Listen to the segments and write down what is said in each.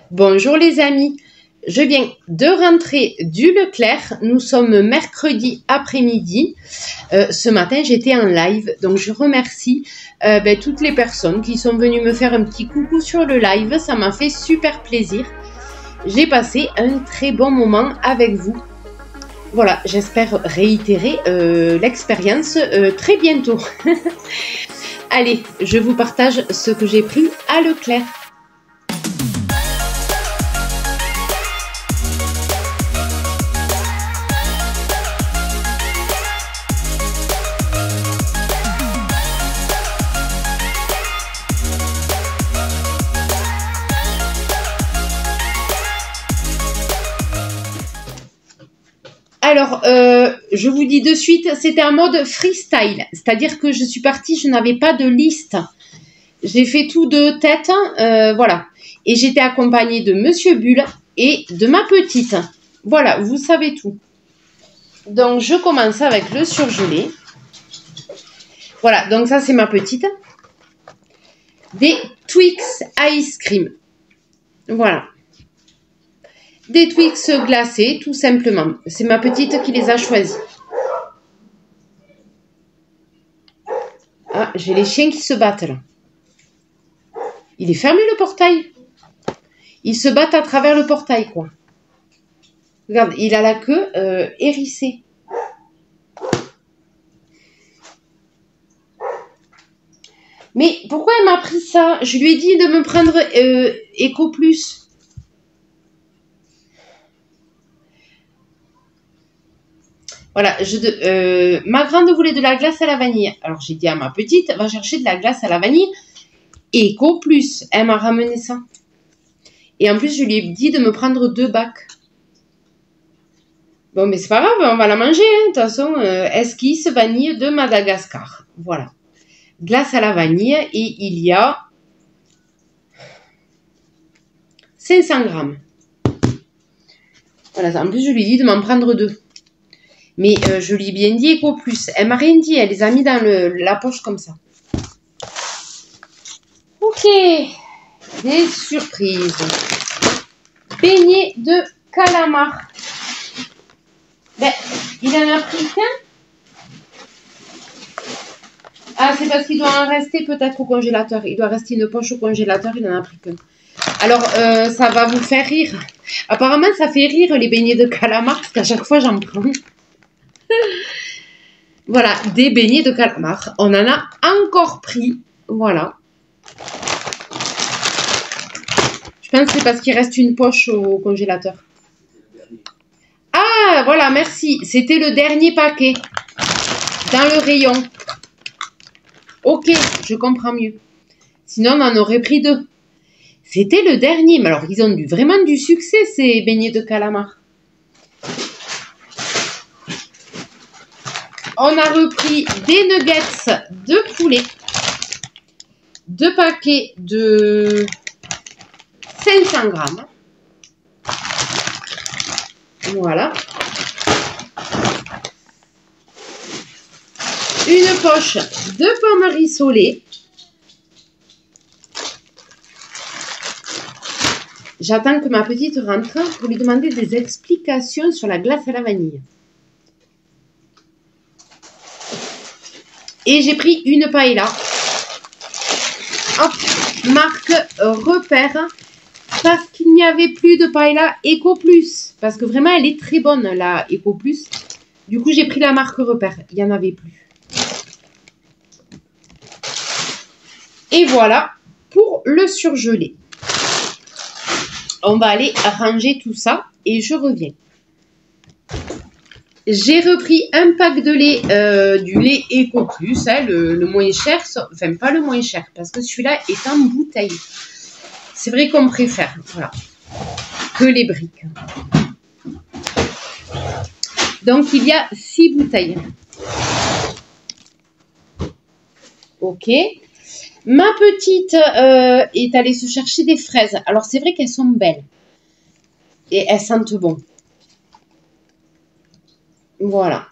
Bonjour les amis, je viens de rentrer du Leclerc, nous sommes mercredi après-midi, ce matin j'étais en live, donc je remercie toutes les personnes qui sont venues me faire un petit coucou sur le live, ça m'a fait super plaisir, j'ai passé un très bon moment avec vous. Voilà, j'espère réitérer l'expérience très bientôt. Allez, je vous partage ce que j'ai pris à Leclerc. Alors, je vous dis de suite, c'était un mode freestyle, c'est-à-dire que je suis partie, je n'avais pas de liste. J'ai fait tout de tête, voilà. Et j'étais accompagnée de Monsieur Bulle et de ma petite. Voilà, vous savez tout. Donc, je commence avec le surgelé. Voilà, donc ça, c'est ma petite. Des Twix Ice Cream. Voilà. Des Twix glacés, tout simplement. C'est ma petite qui les a choisis. Ah, j'ai les chiens qui se battent là. Il est fermé le portail. Ils se battent à travers le portail, quoi. Regarde, il a la queue hérissée. Mais pourquoi elle m'a pris ça? Je lui ai dit de me prendre Eco Plus. Voilà, ma grande voulait de la glace à la vanille. Alors j'ai dit à ma petite, va chercher de la glace à la vanille. Eco Plus, elle m'a ramené ça. Et en plus, je lui ai dit de me prendre 2 bacs. Bon, mais c'est pas grave, on va la manger. Hein. De toute façon, esquisse vanille de Madagascar. Voilà. Glace à la vanille et il y a 500 grammes. Voilà, en plus, je lui ai dit de m'en prendre 2. Mais je lui ai bien dit Eco Plus. Elle m'a rien dit, elle les a mis dans la poche comme ça. Ok, des surprises. Beignets de calamar. Ben, il en a pris qu'un. Ah, c'est parce qu'il doit en rester peut-être au congélateur. Il doit rester une poche au congélateur, il n'en a pris qu'un. Alors, ça va vous faire rire. Apparemment, ça fait rire les beignets de calamar, parce qu'à chaque fois, j'en prends. Voilà, des beignets de calamar. On en a encore pris. Voilà. Je pense que c'est parce qu'il reste une poche au congélateur. Ah, voilà, merci. C'était le dernier paquet. Dans le rayon. Ok, je comprends mieux. Sinon, on en aurait pris 2. C'était le dernier. Mais alors, ils ont vraiment du succès, ces beignets de calamar. On a repris des nuggets de poulet. 2 paquets de 500 grammes. Voilà. Une poche de pommes rissolées. J'attends que ma petite rentre pour lui demander des explications sur la glace à la vanille. Et j'ai pris une paella. Hop, marque repère. Parce qu'il n'y avait plus de paella Eco Plus. Parce que vraiment, elle est très bonne, la Eco Plus. Du coup, j'ai pris la marque repère. Il n'y en avait plus. Et voilà pour le surgelé. On va aller ranger tout ça et je reviens. J'ai repris un pack de lait, du lait Eco Plus, hein, le moins cher, enfin pas le moins cher, parce que celui-là est en bouteille. C'est vrai qu'on préfère, voilà, que les briques. Donc il y a 6 bouteilles. Ok. Ma petite est allée se chercher des fraises. Alors c'est vrai qu'elles sont belles. Et elles sentent bon. Voilà.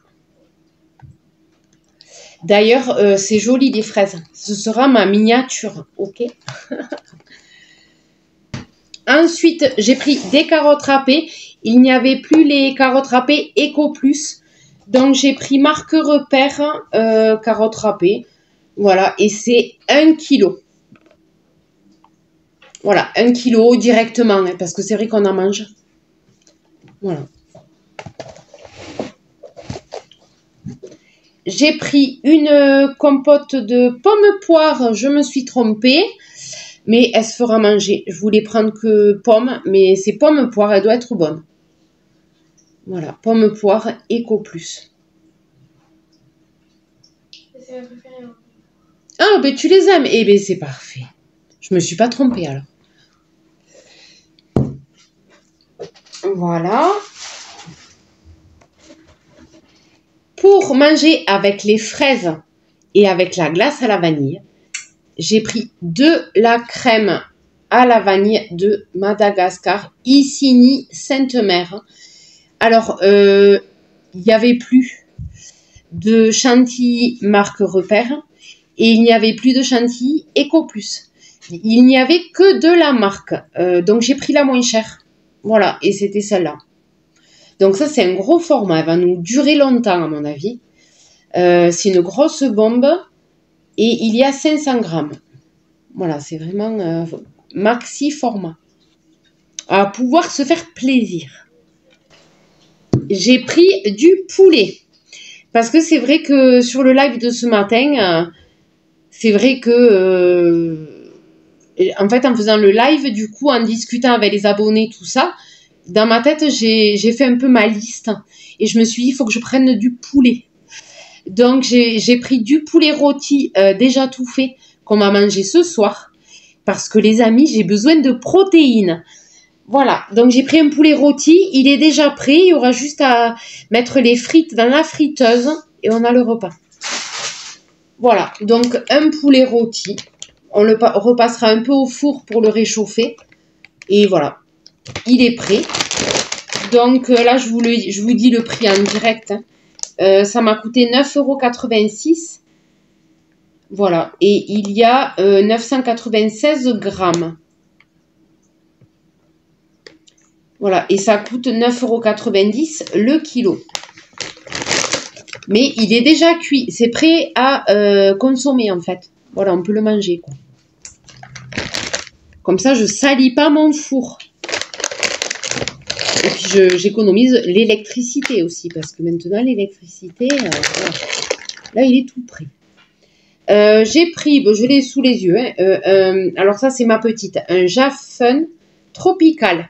D'ailleurs, c'est joli les fraises. Ce sera ma miniature. Ok. Ensuite, j'ai pris des carottes râpées. Il n'y avait plus les carottes râpées Eco Plus. Donc, j'ai pris marque repère carottes râpées. Voilà, et c'est 1 kg. Voilà, 1 kg directement, hein, parce que c'est vrai qu'on en mange. Voilà. J'ai pris une compote de pommes poires. Je me suis trompée. Mais elle se fera manger. Je voulais prendre que pommes, mais c'est pommes poires, elle doit être bonne. Voilà, pommes poires Eco Plus. C'est ma préférée. Hein. Ah, ben tu les aimes. Eh ben c'est parfait. Je me suis pas trompée alors. Voilà. Pour manger avec les fraises et avec la glace à la vanille, j'ai pris de la crème à la vanille de Madagascar, Iceni Sainte-Mère. Alors, il n'y avait plus de chantilly marque repère et il n'y avait plus de chantilly Eco Plus. Il n'y avait que de la marque. Donc, j'ai pris la moins chère. Voilà, et c'était celle-là. Donc, ça, c'est un gros format. Elle va nous durer longtemps, à mon avis. C'est une grosse bombe. Et il y a 500 grammes. Voilà, c'est vraiment maxi format. À pouvoir se faire plaisir. J'ai pris du poulet. Parce que c'est vrai que sur le live de ce matin, c'est vrai que... en fait, en faisant le live, du coup, en discutant avec les abonnés, tout ça, dans ma tête, j'ai fait un peu ma liste. Et je me suis dit, il faut que je prenne du poulet. Donc, j'ai pris du poulet rôti déjà tout fait qu'on va manger ce soir. Parce que les amis, j'ai besoin de protéines. Voilà, donc j'ai pris un poulet rôti. Il est déjà prêt. Il y aura juste à mettre les frites dans la friteuse. Et on a le repas. Voilà, donc un poulet rôti. On le repassera un peu au four pour le réchauffer. Et voilà, il est prêt. Donc là, je vous dis le prix en direct. Hein. Ça m'a coûté 9,86 €. Voilà. Et il y a 996 grammes. Voilà. Et ça coûte 9,90 € le kilo. Mais il est déjà cuit. C'est prêt à consommer, en fait. Voilà, on peut le manger, quoi. Comme ça, je salis pas mon four. Et puis, j'économise l'électricité aussi. Parce que maintenant, l'électricité, voilà. Là, il est tout prêt. J'ai pris, bon, je l'ai sous les yeux. Hein, alors, ça, c'est ma petite. Un Jafun tropical.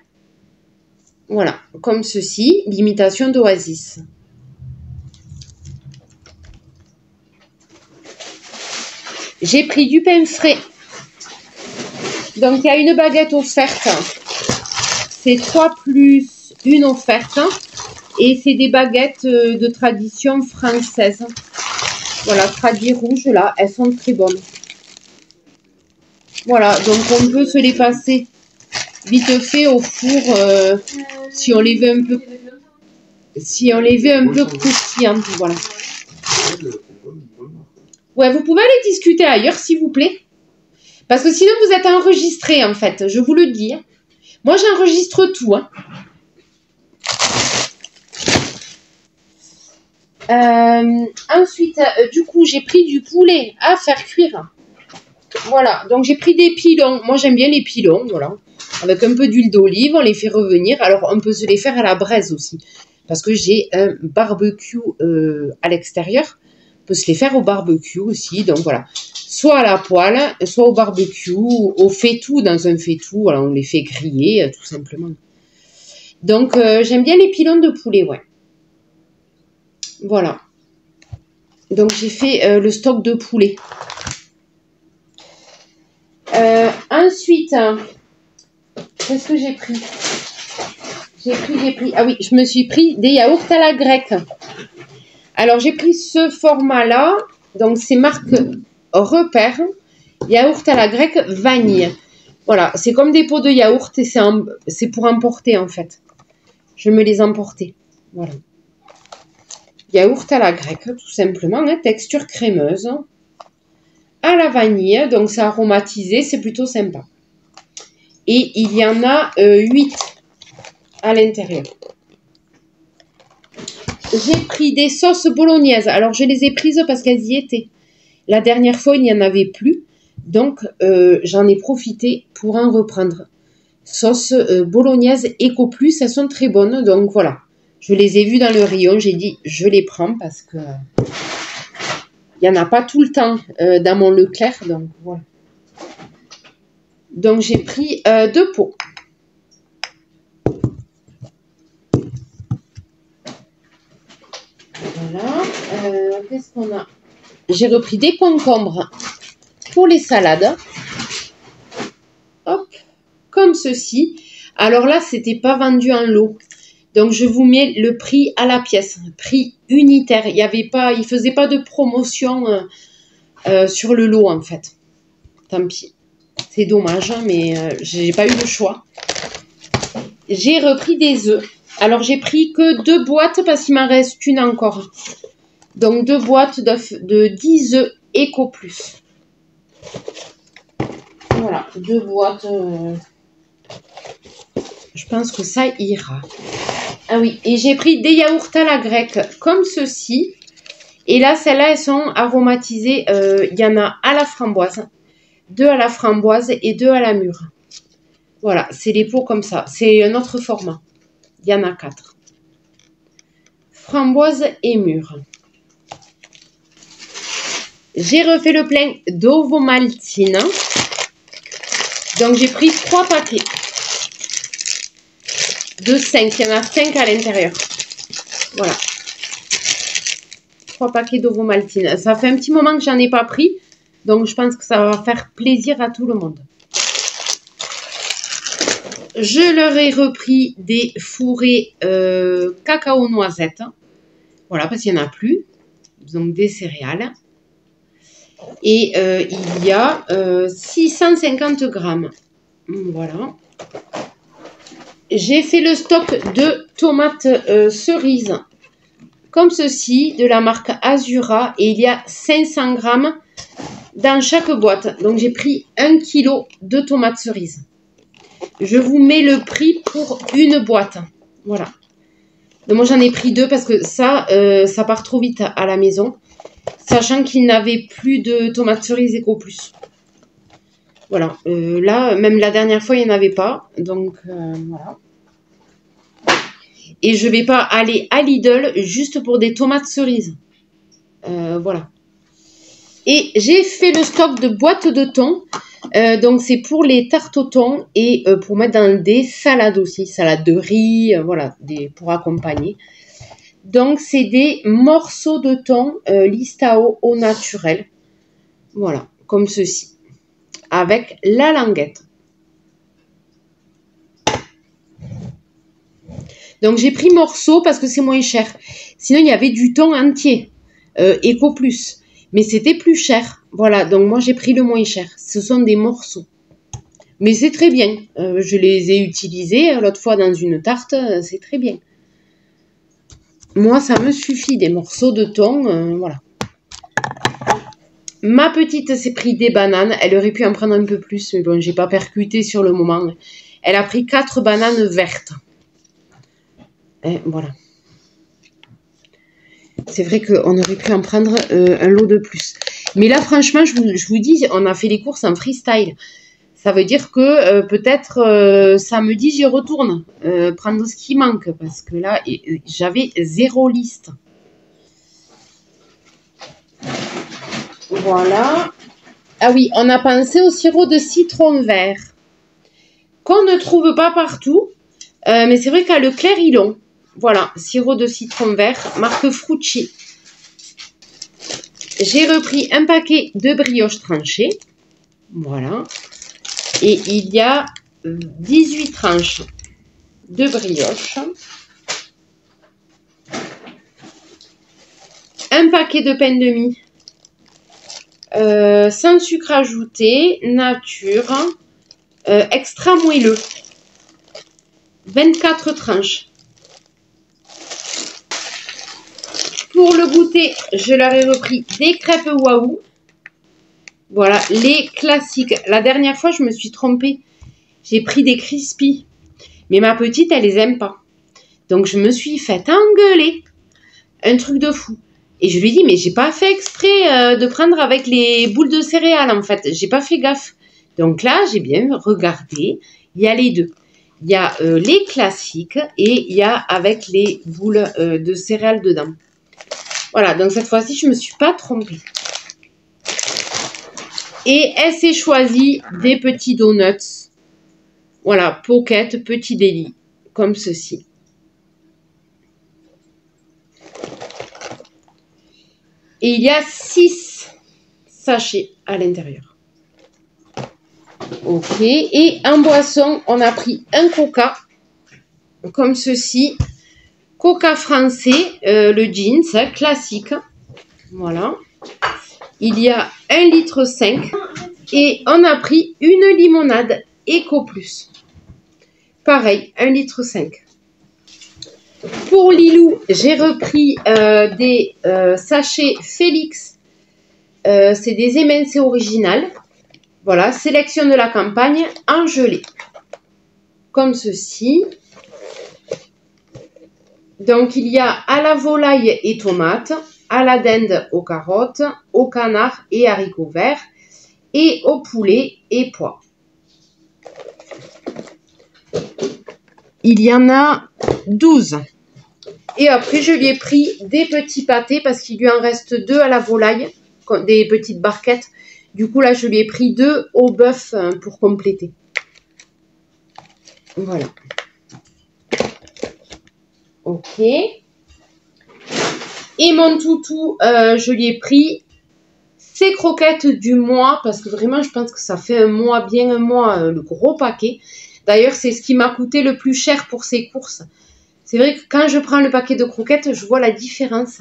Voilà, comme ceci. L'imitation d'Oasis. J'ai pris du pain frais. Donc, il y a une baguette offerte. C'est 3 plus 1 offerte. Et c'est des baguettes de tradition française. Voilà, tradis rouges, là. Elles sont très bonnes. Voilà, donc on peut se les passer vite fait au four si on les veut un peu... Si on les veut un peu croustillantes, voilà. Ouais, vous pouvez aller discuter ailleurs, s'il vous plaît. Parce que sinon, vous êtes enregistré, en fait. Je vous le dis. Moi, j'enregistre tout. Hein. Ensuite, du coup, j'ai pris du poulet à faire cuire. Voilà. Donc, j'ai pris des pilons. Moi, j'aime bien les pilons. Voilà. Avec un peu d'huile d'olive, on les fait revenir. Alors, on peut se les faire à la braise aussi. Parce que j'ai un barbecue à l'extérieur. On peut se les faire au barbecue aussi. Donc, voilà. Soit à la poêle, soit au barbecue, au faitout, dans un faitout. Voilà, on les fait griller, tout simplement. Donc, j'aime bien les pilons de poulet, ouais. Voilà. Donc, j'ai fait le stock de poulet. Ensuite, qu'est-ce que j'ai pris? J'ai pris... Ah oui, je me suis pris des yaourts à la grecque. Alors, j'ai pris ce format-là. Donc, c'est marque Repère. Yaourt à la grecque vanille. Voilà, c'est comme des pots de yaourt et c'est pour emporter, en fait. Je me les emporter. Voilà. Yaourt à la grecque, tout simplement. Hein, texture crémeuse. À la vanille, donc c'est aromatisé, c'est plutôt sympa. Et il y en a 8 à l'intérieur. J'ai pris des sauces bolognaises. Alors, je les ai prises parce qu'elles y étaient. La dernière fois, il n'y en avait plus. Donc, j'en ai profité pour en reprendre. Sauce bolognaise Eco Plus, elles sont très bonnes. Donc, voilà. Je les ai vues dans le rayon. J'ai dit, je les prends parce que il n'y en a pas tout le temps dans mon Leclerc. Donc, voilà. Donc, j'ai pris 2 pots. Voilà. Qu'est-ce qu'on a? J'ai repris des concombres pour les salades. Hop. Comme ceci. Alors là, c'était pas vendu en lot. Donc, je vous mets le prix à la pièce. Prix unitaire. Il faisait pas de promotion sur le lot, en fait. Tant pis. C'est dommage, mais j'ai pas eu le choix. J'ai repris des œufs. Alors, j'ai pris que 2 boîtes parce qu'il m'en reste une encore. Donc, 2 boîtes de 10 œufs Eco Plus. Voilà, 2 boîtes. Je pense que ça ira. Ah oui, et j'ai pris des yaourts à la grecque comme ceci. Et là, celles-là, elles sont aromatisées. Il y en a à la framboise, 2 à la framboise et 2 à la mûre. Voilà, c'est les pots comme ça. C'est un autre format. Il y en a 4. Framboise et mûre. J'ai refait le plein d'ovomaltine. Donc, j'ai pris 3 paquets. De 5. Il y en a 5 à l'intérieur. Voilà. 3 paquets d'ovomaltine. Ça fait un petit moment que j'en ai pas pris. Donc, je pense que ça va faire plaisir à tout le monde. Je leur ai repris des fourrés cacao noisettes. Voilà, parce qu'il n'y en a plus. Donc, des céréales. Et il y a 650 grammes. Voilà. J'ai fait le stock de tomates cerises. Comme ceci, de la marque Azura. Et il y a 500 grammes dans chaque boîte. Donc, j'ai pris 1 kg de tomates cerises. Je vous mets le prix pour une boîte. Voilà. Donc, moi, j'en ai pris 2 parce que ça part trop vite à la maison. Sachant qu'il n'avait plus de tomates cerises Eco Plus. Voilà. Là, même la dernière fois, il n'y en avait pas. Donc, voilà. Et je ne vais pas aller à Lidl juste pour des tomates cerises. Voilà. Et j'ai fait le stock de boîtes de thon. Donc, c'est pour les tartes au thon et pour mettre dans des salades aussi. Salade de riz, voilà, pour accompagner. Donc, c'est des morceaux de thon Listao au naturel. Voilà, comme ceci. Avec la languette. Donc, j'ai pris morceaux parce que c'est moins cher. Sinon, il y avait du thon entier, Eco Plus. Mais c'était plus cher. Voilà, donc moi, j'ai pris le moins cher. Ce sont des morceaux. Mais c'est très bien. Je les ai utilisés l'autre fois dans une tarte. C'est très bien. Moi, ça me suffit, des morceaux de thon. Voilà. Ma petite s'est pris des bananes. Elle aurait pu en prendre un peu plus. Mais bon, j'ai pas percuté sur le moment. Elle a pris 4 bananes vertes. Et voilà. C'est vrai qu'on aurait pu en prendre un lot de plus. Mais là, franchement, je vous dis, on a fait les courses en freestyle. Ça veut dire que peut-être samedi, j'y retourne prendre ce qui manque. Parce que là, j'avais 0 liste. Voilà. Ah oui, on a pensé au sirop de citron vert. Qu'on ne trouve pas partout. Mais c'est vrai qu'à Leclerc, ils l'ont. Voilà, sirop de citron vert, marque Frucci. J'ai repris un paquet de brioches tranchées. Voilà. Et il y a 18 tranches de brioches. Un paquet de pain de mie. Sans sucre ajouté, nature, extra moelleux. 24 tranches. Pour le goûter, je leur ai repris des crêpes waouh. Voilà, les classiques. La dernière fois, je me suis trompée. j'ai pris des crispies. Mais ma petite, elle les aime pas. Donc, je me suis fait engueuler. Un truc de fou. Et je lui dis, mais j'ai pas fait exprès de prendre avec les boules de céréales, en fait. J'ai pas fait gaffe. Donc là, j'ai bien regardé. Il y a les deux. Il y a les classiques et il y a avec les boules de céréales dedans. Voilà, donc cette fois-ci, je me suis pas trompée. Et elle s'est choisie des petits donuts. Voilà, pocket, petit délit, comme ceci. Et il y a 6 sachets à l'intérieur. Ok, et en boisson, on a pris un coca, comme ceci. Coca français, le jeans, classique. Voilà. Il y a 1,5 litre. Et on a pris une limonade Eco Plus. Pareil, 1,5 litre. Pour Lilou, j'ai repris des sachets Félix. C'est des MNC originales. Voilà, sélection de la campagne en gelée. Comme ceci. Donc, il y a à la volaille et tomates, à la dinde aux carottes, au canard et haricots verts, et au poulet et pois. Il y en a 12. Et après, je lui ai pris des petits pâtés parce qu'il lui en reste 2 à la volaille, des petites barquettes. Du coup, là, je lui ai pris 2 au bœuf pour compléter. Voilà. Ok. Et mon toutou, je lui ai pris ses croquettes du mois parce que vraiment, je pense que ça fait un mois, bien un mois, le gros paquet. D'ailleurs, c'est ce qui m'a coûté le plus cher pour ces courses. C'est vrai que quand je prends le paquet de croquettes, je vois la différence.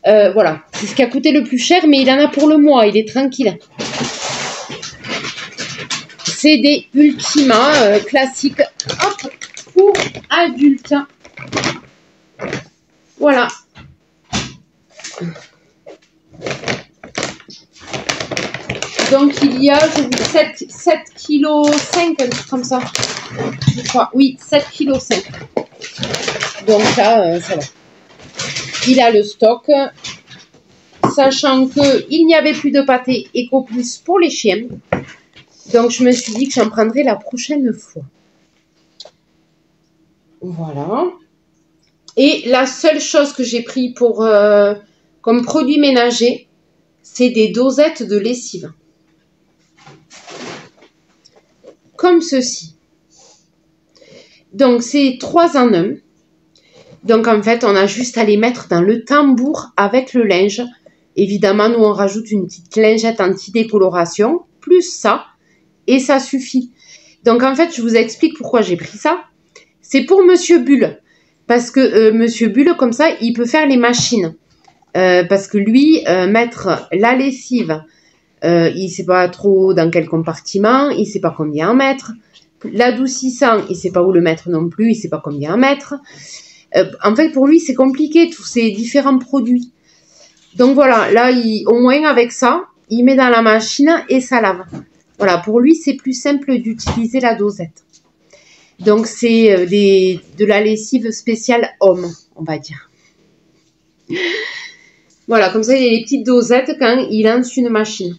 Voilà, c'est ce qui a coûté le plus cher, mais il en a pour le mois, il est tranquille. C'est des Ultima classiques, hop, pour adultes. Voilà. Donc il y a 7,5 kg, un truc comme ça. Je crois, oui, 7,5 kg. Donc là, ça va. Il a le stock. Sachant qu'il n'y avait plus de pâté Eco Plus pour les chiens. Donc je me suis dit que j'en prendrai la prochaine fois. Voilà. Et la seule chose que j'ai pris pour comme produit ménager, c'est des dosettes de lessive. Comme ceci. Donc c'est 3 en 1. Donc en fait, on a juste à les mettre dans le tambour avec le linge. Évidemment, nous on rajoute une petite lingette anti-décoloration, plus ça, et ça suffit. Donc en fait, je vous explique pourquoi j'ai pris ça. C'est pour Monsieur Bulle. Parce que Monsieur Bulle, comme ça, il peut faire les machines. Parce que lui, mettre la lessive, il ne sait pas trop dans quel compartiment, il ne sait pas combien en mettre. L'adoucissant, il ne sait pas où le mettre non plus, il ne sait pas combien en mettre. En fait, pour lui, c'est compliqué, tous ces différents produits. Donc voilà, là, au moins avec ça, il met dans la machine et ça lave. Voilà, pour lui, c'est plus simple d'utiliser la dosette. Donc, c'est de la lessive spéciale homme, on va dire. Voilà, comme ça, il y a les petites dosettes quand il lance une machine.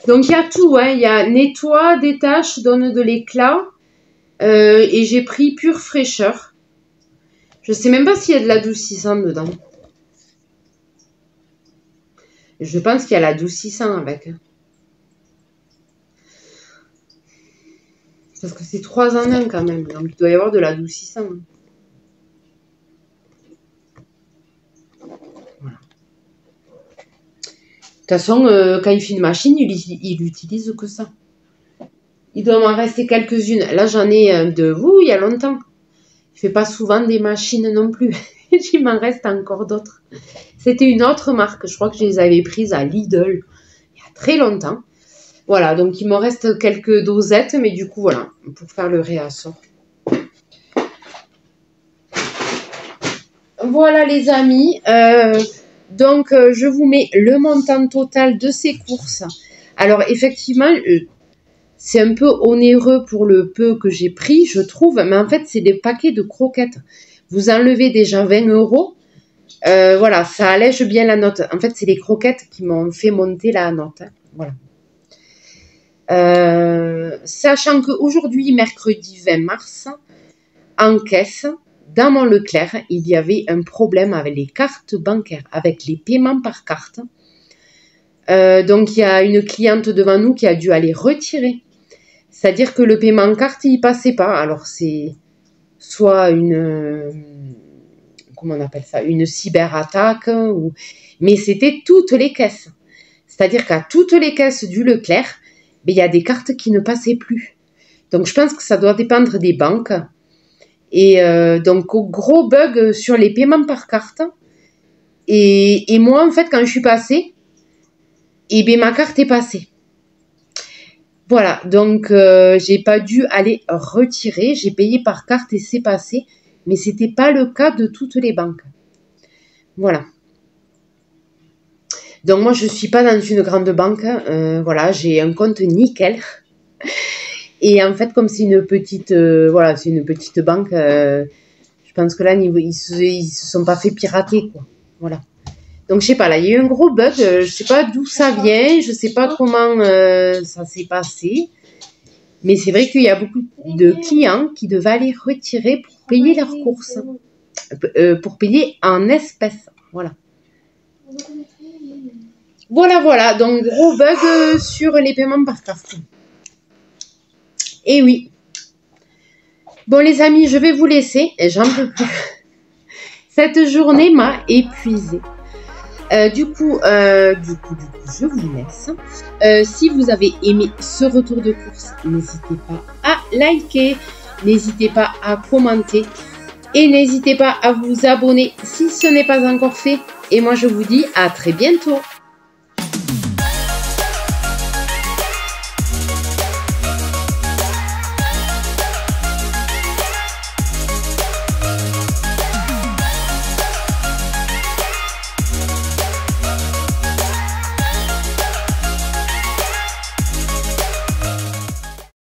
Donc, il y a tout, hein. Il y a nettoie, détache, donne de l'éclat. Et j'ai pris pure fraîcheur. Je ne sais même pas s'il y a de l'adoucissant dedans. Je pense qu'il y a l'adoucissant avec. Parce que c'est 3 en 1 quand même. Donc, il doit y avoir de l'adoucissant. Voilà. De toute façon, quand il fait une machine, il utilise que ça. Il doit m'en rester quelques-unes. Là, j'en ai il y a longtemps. Je ne fais pas souvent des machines non plus. Il m'en reste encore d'autres. C'était une autre marque. Je crois que je les avais prises à Lidl il y a très longtemps. Voilà, donc il me reste quelques dosettes, mais du coup, voilà, pour faire le réassort. Voilà les amis, donc je vous mets le montant total de ces courses. Alors effectivement, c'est un peu onéreux pour le peu que j'ai pris, je trouve. Mais en fait, c'est des paquets de croquettes. Vous enlevez déjà 20 €. Voilà, ça allège bien la note. En fait, c'est les croquettes qui m'ont fait monter la note. Hein. Voilà. Sachant qu'aujourd'hui, mercredi 20 mars, en caisse, dans mon Leclerc, il y avait un problème avec les cartes bancaires, avec les paiements par carte. Donc, il y a une cliente devant nous qui a dû aller retirer. C'est-à-dire que le paiement en carte, il passait pas. Alors, c'est soit comment on appelle ça, une cyberattaque, mais c'était toutes les caisses. C'est-à-dire qu'à toutes les caisses du Leclerc, il y a des cartes qui ne passaient plus. Donc, je pense que ça doit dépendre des banques. Et donc, gros bug sur les paiements par carte. Et moi, en fait, quand je suis passée, ma carte est passée. Voilà, donc j'ai pas dû aller retirer. J'ai payé par carte et c'est passé. Mais ce n'était pas le cas de toutes les banques. Voilà. Donc, moi, je ne suis pas dans une grande banque. Voilà, j'ai un compte nickel. Et en fait, comme c'est une petite, voilà, c'est une petite banque, je pense que là, ils se sont pas fait pirater, quoi. Voilà. Donc, je sais pas, là, il y a eu un gros bug. Je sais pas d'où ça vient. Je sais pas comment ça s'est passé. Mais c'est vrai qu'il y a beaucoup de clients qui devaient aller retirer pour payer leurs courses. Pour payer en espèces. Voilà. Voilà. Donc, gros bug sur les paiements par carte. Et oui. Bon, les amis, je vais vous laisser. J'en peux plus. Cette journée m'a épuisée. Du coup, je vous laisse. Si vous avez aimé ce retour de course, n'hésitez pas à liker, n'hésitez pas à commenter et n'hésitez pas à vous abonner si ce n'est pas encore fait. Et moi, je vous dis à très bientôt.